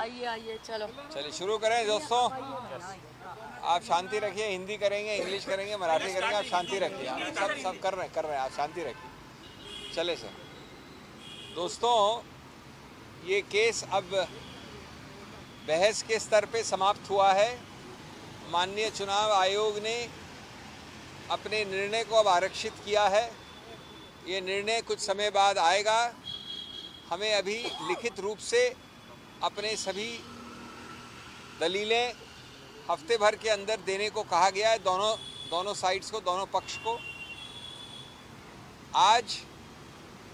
आइए आइए, चलो चलिए शुरू करें दोस्तों। आप शांति रखिए, हिंदी करेंगे, इंग्लिश करेंगे, मराठी करेंगे, आप शांति रखिए। आप सब कर रहे हैं, आप शांति रखिए। चले सर। दोस्तों, ये केस अब बहस के स्तर पे समाप्त हुआ है। माननीय चुनाव आयोग ने अपने निर्णय को अब आरक्षित किया है। ये निर्णय कुछ समय बाद आएगा। हमें अभी लिखित रूप से अपने सभी दलीलें हफ्ते भर के अंदर देने को कहा गया है, दोनों साइड्स को, दोनों पक्ष को। आज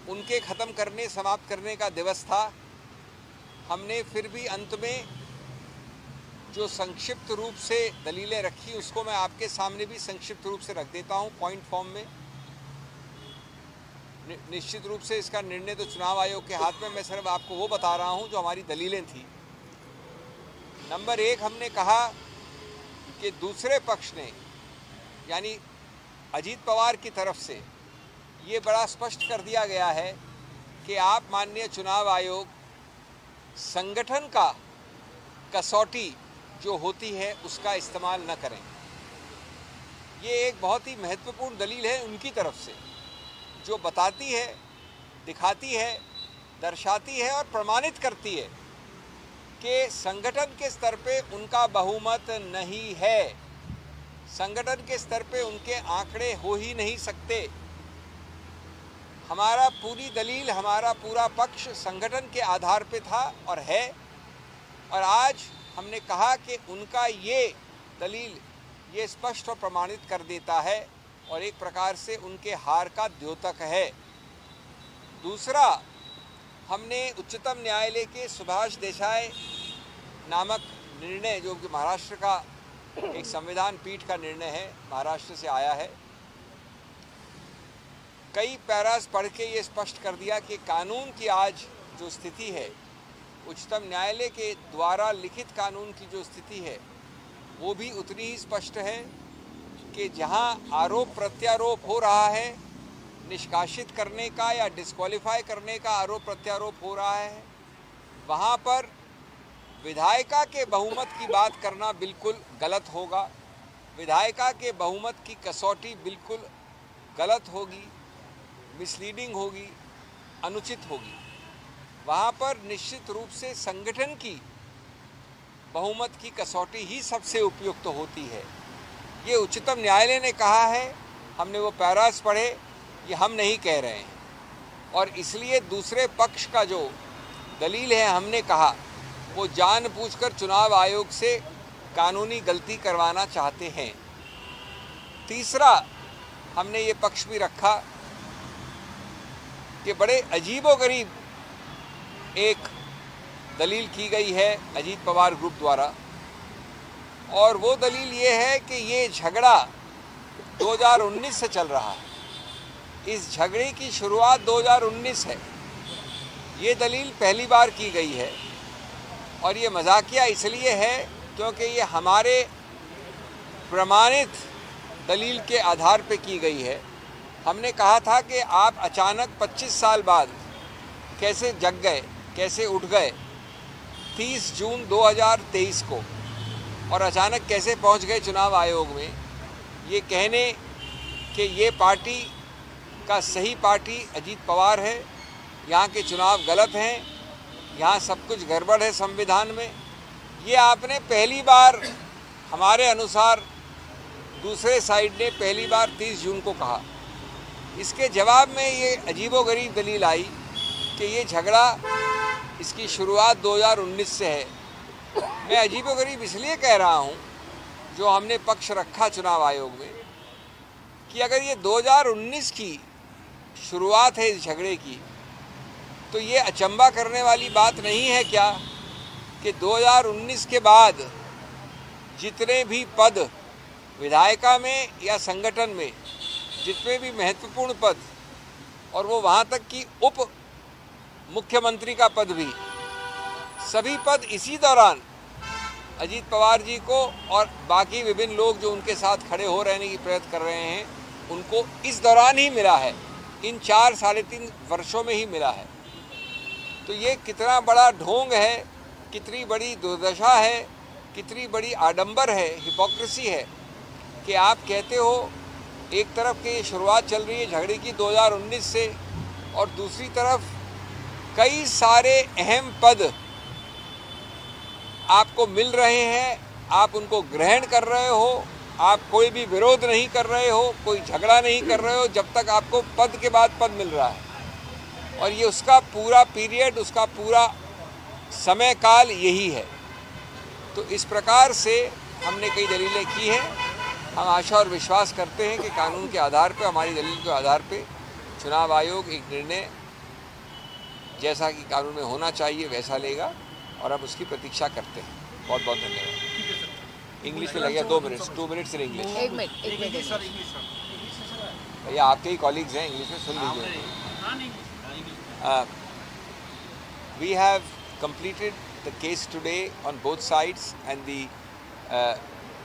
उनके ख़त्म करने, समाप्त करने का दिवस था। हमने फिर भी अंत में जो संक्षिप्त रूप से दलीलें रखी, उसको मैं आपके सामने भी संक्षिप्त रूप से रख देता हूं, पॉइंट फॉर्म में। निश्चित रूप से इसका निर्णय तो चुनाव आयोग के हाथ में, मैं सिर्फ आपको वो बता रहा हूं जो हमारी दलीलें थी। नंबर 1, हमने कहा कि दूसरे पक्ष ने, यानी अजीत पवार की तरफ से ये बड़ा स्पष्ट कर दिया गया है कि आप माननीय चुनाव आयोग संगठन का कसौटी जो होती है उसका इस्तेमाल न करें। ये एक बहुत ही महत्वपूर्ण दलील है उनकी तरफ से, जो बताती है, दिखाती है, दर्शाती है और प्रमाणित करती है कि संगठन के स्तर पे उनका बहुमत नहीं है। संगठन के स्तर पे उनके आंकड़े हो ही नहीं सकते। हमारा पूरी दलील, हमारा पूरा पक्ष संगठन के आधार पे था और है, और आज हमने कहा कि उनका ये दलील ये स्पष्ट और प्रमाणित कर देता है और एक प्रकार से उनके हार का द्योतक है। दूसरा, हमने उच्चतम न्यायालय के सुभाष देसाई नामक निर्णय, जो कि महाराष्ट्र का एक संविधान पीठ का निर्णय है, महाराष्ट्र से आया है, कई पैरास पढ़ के ये स्पष्ट कर दिया कि कानून की आज जो स्थिति है, उच्चतम न्यायालय के द्वारा लिखित कानून की जो स्थिति है, वो भी उतनी ही स्पष्ट है कि जहां आरोप प्रत्यारोप हो रहा है, निष्कासित करने का या डिस्क्वालीफाई करने का आरोप प्रत्यारोप हो रहा है, वहां पर विधायिका के बहुमत की बात करना बिल्कुल गलत होगा। विधायिका के बहुमत की कसौटी बिल्कुल गलत होगी, मिसलीडिंग होगी, अनुचित होगी। वहाँ पर निश्चित रूप से संगठन की बहुमत की कसौटी ही सबसे उपयुक्त होती है। ये उच्चतम न्यायालय ने कहा है, हमने वो पैरास पढ़े, ये हम नहीं कह रहे हैं। और इसलिए दूसरे पक्ष का जो दलील है, हमने कहा वो जानबूझकर चुनाव आयोग से कानूनी गलती करवाना चाहते हैं। तीसरा, हमने ये पक्ष भी रखा कि बड़े अजीबोगरीब एक दलील की गई है अजीत पवार ग्रुप द्वारा, और वो दलील ये है कि ये झगड़ा 2019 से चल रहा है। इस झगड़े की शुरुआत 2019 है। ये दलील पहली बार की गई है और ये मजाकिया इसलिए है क्योंकि ये हमारे प्रमाणित दलील के आधार पे की गई है। हमने कहा था कि आप अचानक 25 साल बाद कैसे जग गए, कैसे उठ गए 30 जून 2023 को, और अचानक कैसे पहुंच गए चुनाव आयोग में, ये कहने कि ये पार्टी का सही पार्टी अजीत पवार है, यहाँ के चुनाव गलत हैं, यहाँ सब कुछ गड़बड़ है संविधान में। ये आपने पहली बार, हमारे अनुसार दूसरे साइड ने पहली बार 30 जून को कहा। इसके जवाब में ये अजीबोगरीब दलील आई कि ये झगड़ा, इसकी शुरुआत 2019 से है। मैं अजीबोगरीब इसलिए कह रहा हूँ, जो हमने पक्ष रखा चुनाव आयोग में, कि अगर ये 2019 की शुरुआत है इस झगड़े की, तो ये अचंभा करने वाली बात नहीं है क्या कि 2019 के बाद जितने भी पद विधायिका में या संगठन में, जितने भी महत्वपूर्ण पद, और वो वहाँ तक कि उप मुख्यमंत्री का पद भी, सभी पद इसी दौरान अजीत पवार जी को और बाकी विभिन्न लोग जो उनके साथ खड़े हो रहने की प्रयत्न कर रहे हैं, उनको इस दौरान ही मिला है, इन 4 साढ़े 3 वर्षों में ही मिला है। तो ये कितना बड़ा ढोंग है कितनी बड़ी दुर्दशा है, कितनी बड़ी आडंबर है, हिपोक्रेसी है कि आप कहते हो एक तरफ की शुरुआत चल रही है झगड़े की 2019 से और दूसरी तरफ कई सारे अहम पद आपको मिल रहे हैं, आप उनको ग्रहण कर रहे हो, आप कोई भी विरोध नहीं कर रहे हो, कोई झगड़ा नहीं कर रहे हो जब तक आपको पद के बाद पद मिल रहा है। और ये उसका पूरा पीरियड, उसका पूरा समय काल यही है। तो इस प्रकार से हमने कई दलीलें की हैं। हम आशा और विश्वास करते हैं कि कानून के आधार पर, हमारी दलील के आधार पर चुनाव आयोग एक निर्णय जैसा कि कानून में होना चाहिए वैसा लेगा और हम उसकी प्रतीक्षा करते हैं। बहुत बहुत धन्यवाद। इंग्लिश में लगेगा 2 मिनट, 2 मिनट्स इन इंग्लिश। एक मिनट भैया आपके ही कॉलीग्स हैं, इंग्लिश में सुन लीजिए। We have completed the case today on both sides, and the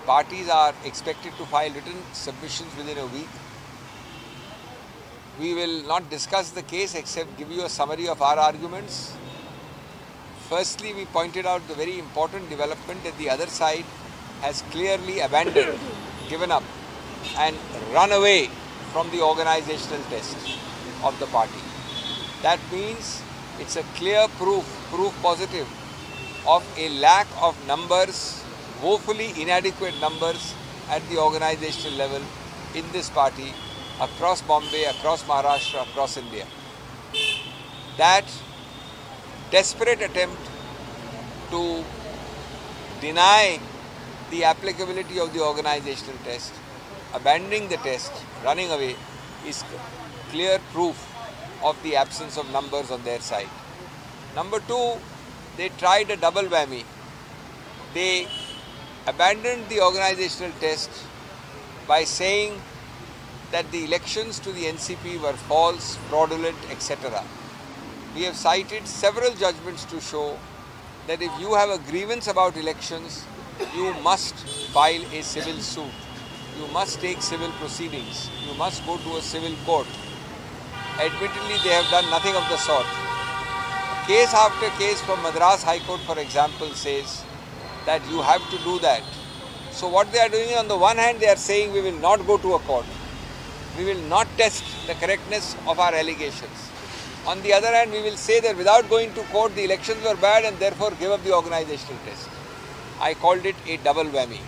parties are expected to file written submissions within a week. We will not discuss the case except give you a summary of our arguments. Firstly, we pointed out the very important development that the other side has clearly abandoned, given up, and run away from the organizational test of the party. That means it's a clear proof positive of a lack of numbers, woefully inadequate numbers at the organizational level in this party across Bombay, across Maharashtra, across India. That desperate attempt to deny the applicability of the organizational test, abandoning the test, running away, is clear proof of the absence of numbers on their side. Number two, they tried a double whammy. They abandoned the organizational test by saying that the elections to the NCP were false, fraudulent, etc. We have cited several judgments to show that if you have a grievance about elections, you must file a civil suit. You must take civil proceedings. You must go to a civil court. Admittedly, they have done nothing of the sort. Case after case from Madras High Court, for example, says that you have to do that. So what they are doing, on the one hand, they are saying we will not go to a court. We will not test the correctness of our allegations. On the other hand, we will say that without going to court, the elections were bad and therefore give up the organizational test. I called it a double whammy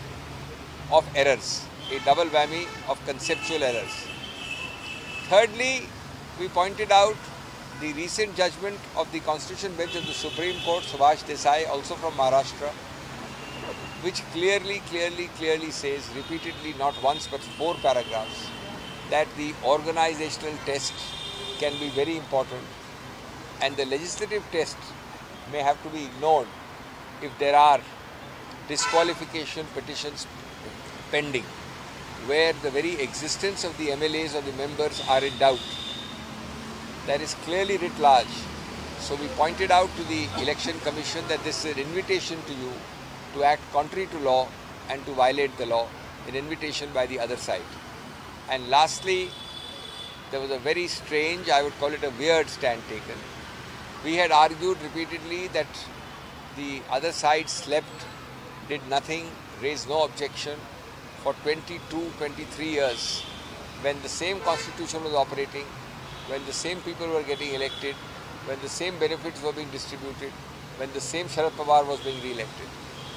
of errors, a double whammy of conceptual errors. Thirdly, we pointed out the recent judgment of the Constitution Bench of the Supreme Court, Subhash Desai, also from Maharashtra, which clearly says, repeatedly, not once but 4 paragraphs, that the organizational test can be very important and the legislative test may have to be ignored if there are disqualification petitions pending, where the very existence of the MLAs or the members are in doubt. That is clearly writ large. So we pointed out to the Election Commission that this is an invitation to you to act contrary to law and to violate the law, an invitation by the other side. And lastly, there was a very strange, I would call it a weird stand taken. We had argued repeatedly that the other side slept, did nothing, raised no objection for 22, 23 years when the same constitution was operating, when the same people were getting elected, when the same benefits were being distributed, when the same Sharad Pawar was being re-elected.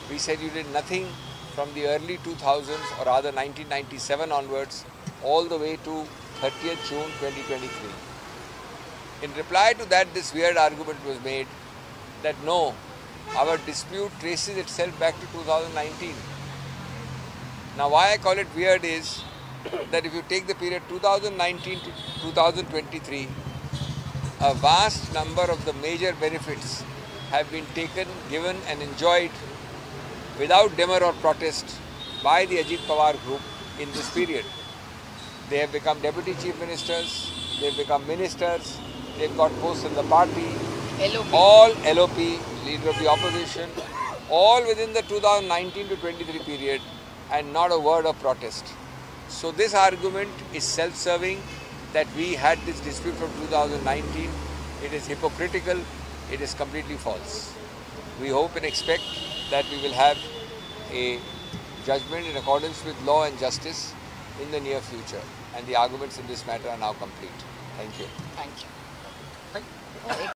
We said you did nothing from the early 2000s, or rather 1997 onwards, all the way to 30th June 2023. In reply to that, this weird argument was made that no, our dispute traces itself back to 2019. Now why I call it weird is that if you take the period 2019 to 2023, a vast number of the major benefits have been taken, given and enjoyed without demur or protest by the Ajit Pawar group in this period. They have become deputy chief ministers, they have become ministers, they have got posts in the party, LOP. all LOP, leader of the opposition, all within the 2019 to 23 period, and not a word of protest. So this argument is self-serving, that we had this dispute from 2019. It is hypocritical, it is completely false. We hope and expect that we will have a judgment in accordance with law and justice in the near future, and the arguments in this matter are now complete. Thank you. Thank you.